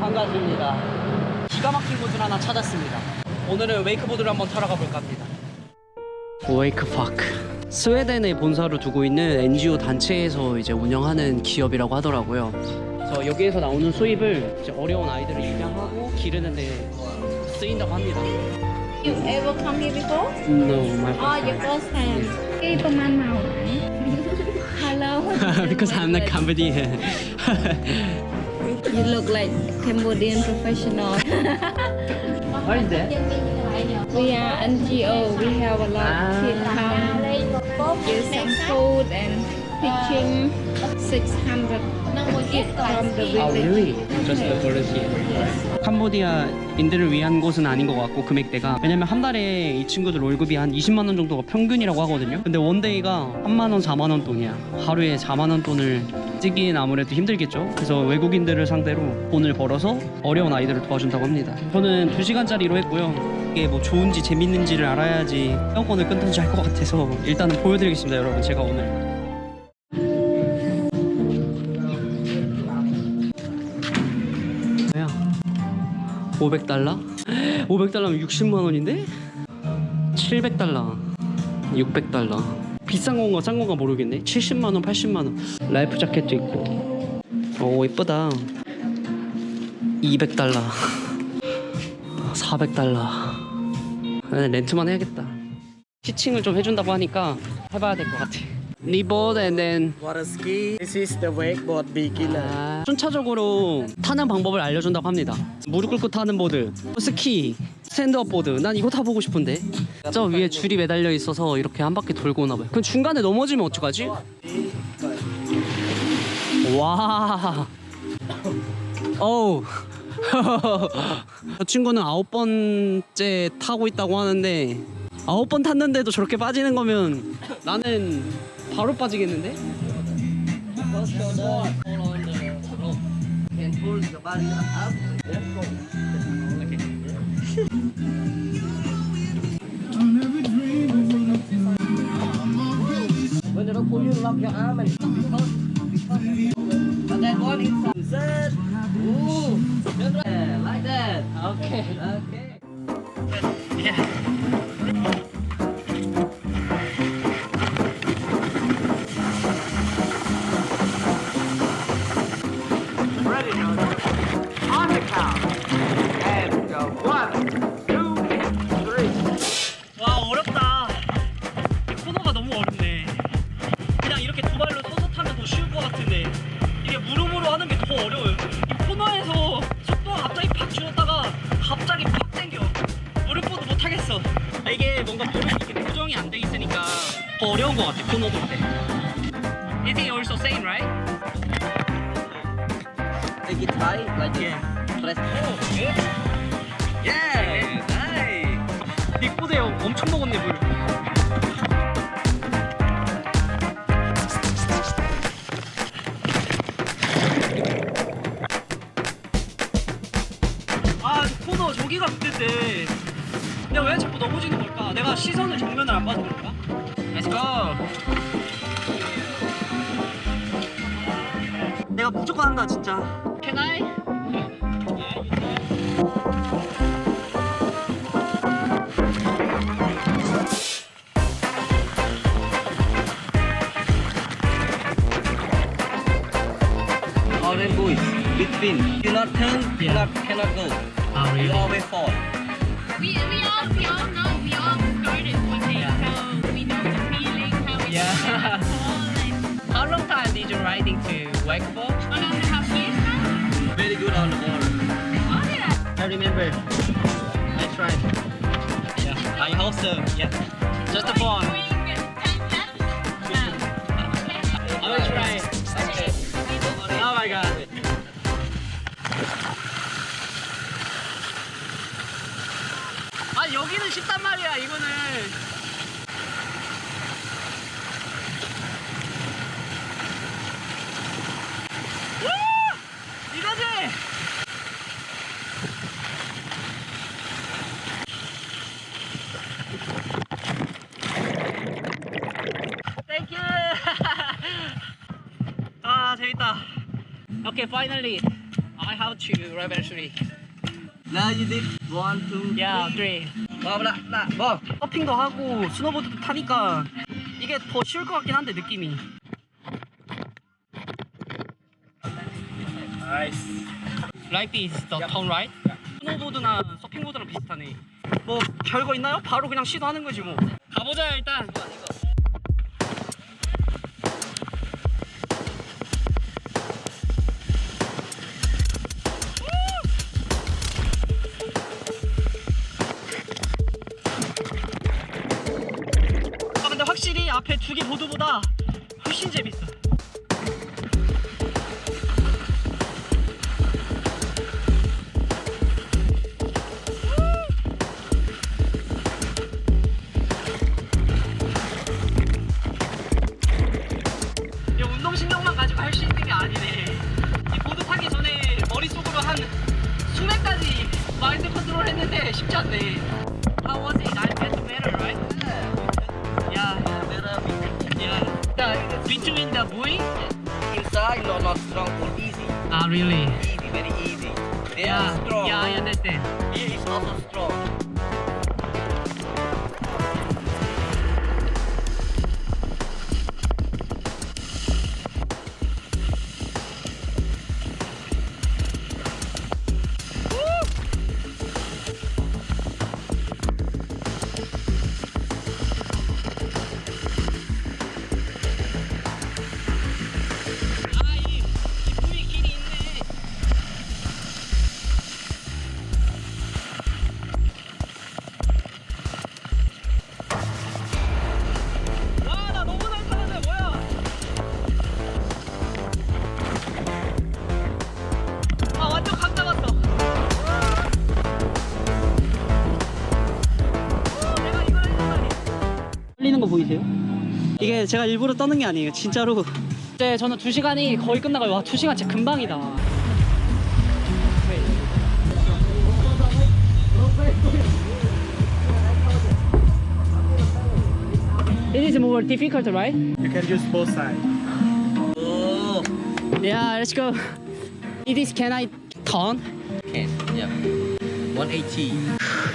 반갑습니다. 기가 막힌 곳을 하나 찾았습니다. 오늘은 웨이크보드를 한번 타러 가볼까 합니다. 웨이크파크. 스웨덴에 본사를 두고 있는 NGO 단체에서 이제 운영하는 기업이라고 하더라고요. 그래서 여기에서 나오는 수입을 이제 어려운 아이들을 입양하고 기르는데 쓰인다고 합니다. You ever come here before? No, my Oh, your first time. Cáiประมาณnào đấy? Hello. because I'm not Cambodian. You look like Cambodian professional. What is that? We are NGO. We have a lot of kids come, give some food and teaching 600 kids from the Oh, village. really? Just the volunteer. 캄보디아인들을 위한 곳은 아닌 것 같고 금액대가 왜냐면 한 달에 이 친구들 월급이 한 20만 원 정도가 평균이라고 하거든요. 근데 원데이가 3만 원, 4만 원 돈이야. 하루에 4만 원 돈을 쓰기엔 아무래도 힘들겠죠. 그래서 외국인들을 상대로 돈을 벌어서 어려운 아이들을 도와준다고 합니다. 저는 2시간짜리로 했고요. 이게 뭐 좋은지 재밌는지를 알아야지 회원권을 끊든지 할 것 같아서 일단은 보여드리겠습니다, 여러분. 제가 오늘 뭐야? 500달러? 500달러면 60만 원인데? 700달러, 600달러. 비싼 건가 싼 건가 모르겠네. 70만 원, 80만 원. 라이프 자켓도 있고. 오, 이쁘다. 200달러, 400달러. 렌트만 해야겠다. 티칭을 좀 해준다고 하니까 해봐야 될 것 같아. Kneeboard and then Water ski. This is the wakeboard beginner. 순차적으로 타는 방법을 알려준다고 합니다. 무릎 꿇고 타는 보드, 스키, 스탠드업 보드. 난 이거 타보고 싶은데. 저 위에 줄이 매달려 있어서 이렇게 한 바퀴 돌고 오나 봐요. 그럼 중간에 넘어지면 어떡하지? 와. 어우. 저 친구는 9번째 타고 있다고 하는데 9번 탔는데도 저렇게 빠지는 거면 나는 바로 빠지겠는데? Like that. Okay. Okay. Yeah. Ready, on the count. And go 1, 2, 3. 와, 어렵다. 이 코너가 너무 어렵네. 그냥 이렇게 두 발로 서서 타면 더 쉬울 것 같은데 이게 무릎으로 하는 게 더 어려워요. 이 코너에서 속도가 갑자기 팍 줄었다가 갑자기 팍 당겨. 무릎보도 못 하겠어. 이게 뭔가 무릎이 이렇게 고정이 안 돼 있으니까 더 어려운 것 같아, 코너 돌 때. Is it also same, right? Take it high, like press. 예, 나이. 빅보드에 엄청 먹었네, 물. 아, 코너 저기가 문제인데 내가 왜 자꾸 넘어지는 걸까? 내가 시선을 정면을 안 봐서 그럴까? Let's go. 내가 무조건 한다, 진짜. Can I? Orange boys, between. Cannot turn, cannot go. You always fall. We all know we all started one day, so we know the feeling, how it Yeah. feels. How long time did you riding to wakeboard? 1.5 years now. Very good on the ball. Oh yeah. I remember. I tried. Yeah, I hope so. Yeah. Just a fun. Doing 10 laps now. I will try. Okay. Oh my god. 아, 여기는 쉽단 말이야, 이거는. 이거지? Thank you. 아, 재밌다. Okay, finally, I have how to ride battery. Now you did 1, 2, Yeah, 3. 뭐? 서핑도 하고 스노보드도 타니까 이게 더 쉬울 것 같긴 한데 느낌이. Nice. Like this, the turn right. 스노보드나 서핑보드랑 비슷하네. 뭐 별거 있나요? 바로 그냥 시도하는 거지 뭐. 가보자 일단. 아 근데 확실히 앞에 두 개 보드보다 훨씬 재밌어. 이 운동신경만 가지고 할 수 있는 게 아니네. 이 보드 타기 전에 머릿속으로 한 수백 가지 마인드 컨트롤 했는데 쉽지 않네. How was it? I get better, right? Yeah. Yeah. The, between the buoy? Inside, no, not strong, but easy. Ah, really? Easy, very easy. They are Yeah. strong. Yeah, I understand. Here is also strong. 아, 이 부위 길이 있네. 와, 나 너무 잘 타는데 뭐야? 아, 완전 감 잡았어. 내가 이걸 했다니. 떨리는 거 보이세요? 이게 제가 일부러 떠는 게 아니에요, 진짜로. 네, 저는 2시간이 거의 끝나가요. 와, 2시간 진짜 금방이다. It is more difficult, right? You can use both sides. Oh, Yeah, let's go. It is, can I turn? can. Yeah. 180.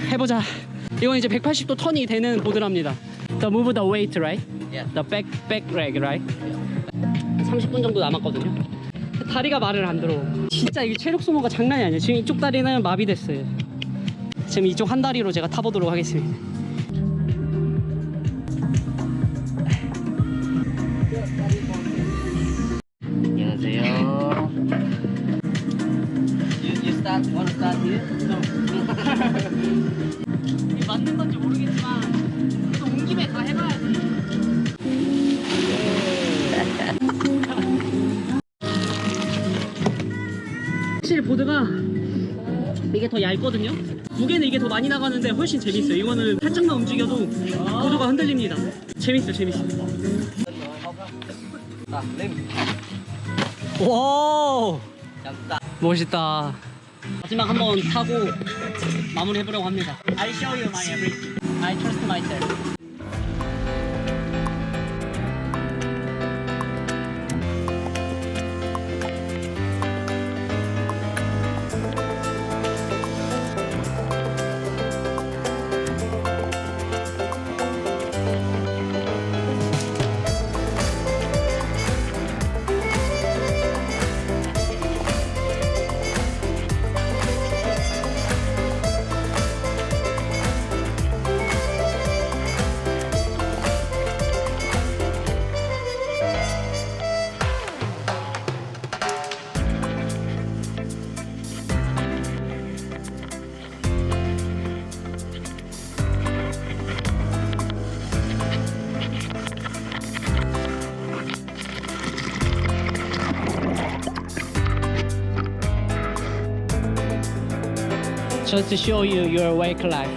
해보자. 이건 이제 180도 턴이 되는 보드랍니다. The move the weight, right? Yeah. The back leg, right? 30분 정도 남았거든요. 다리가 말을 안 들어. 진짜 이게 체력 소모가 장난이 아니에요. 지금 이쪽 다리는 마비됐어요. 지금 이쪽 한 다리로 제가 타보도록 하겠습니다. 안녕하세요. Wanna start here? 이게 맞는 건지 모르겠지만 그래도 온 김에 다 해봐야지. 확실히 보드가 이게 더 얇거든요. 무게는 이게 더 많이 나가는데 훨씬 재밌어요. 이거는 살짝만 움직여도 보드가 흔들립니다. 재밌어요, 재밌어요. lên. 와, Chậm. 멋있다. 마지막 한번 타고 마무리 해보려고 합니다. I show you my everything. I trust myself. Just to show you your wake life.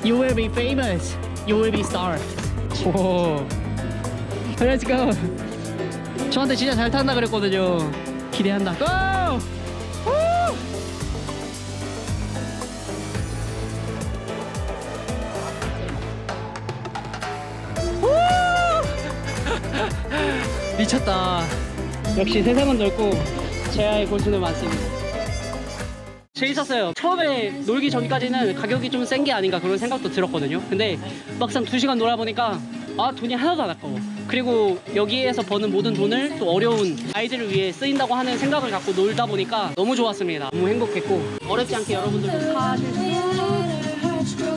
You will be famous. You will be star. 오. Let's go. 저한테 진짜 잘 탄다 그랬거든요. 기대한다. Go! 우! 우! 미쳤다. 역시 세상은 넓고 제아의 고수는 많습니다. 재밌었어요. 처음에 놀기 전까지는 가격이 좀 센 게 아닌가 그런 생각도 들었거든요. 근데 막상 2시간 놀아보니까 아, 돈이 하나도 안 아까워. 그리고 여기에서 버는 모든 돈을 또 어려운 아이들을 위해 쓰인다고 하는 생각을 갖고 놀다 보니까 너무 좋았습니다. 너무 행복했고 어렵지 않게 여러분들도 사실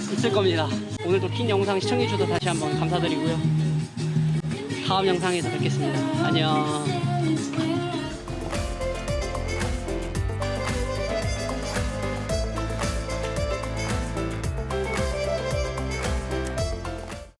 수 있을 겁니다. 오늘도 긴 영상 시청해주셔서 다시 한번 감사드리고요. 다음 영상에서 뵙겠습니다. 안녕.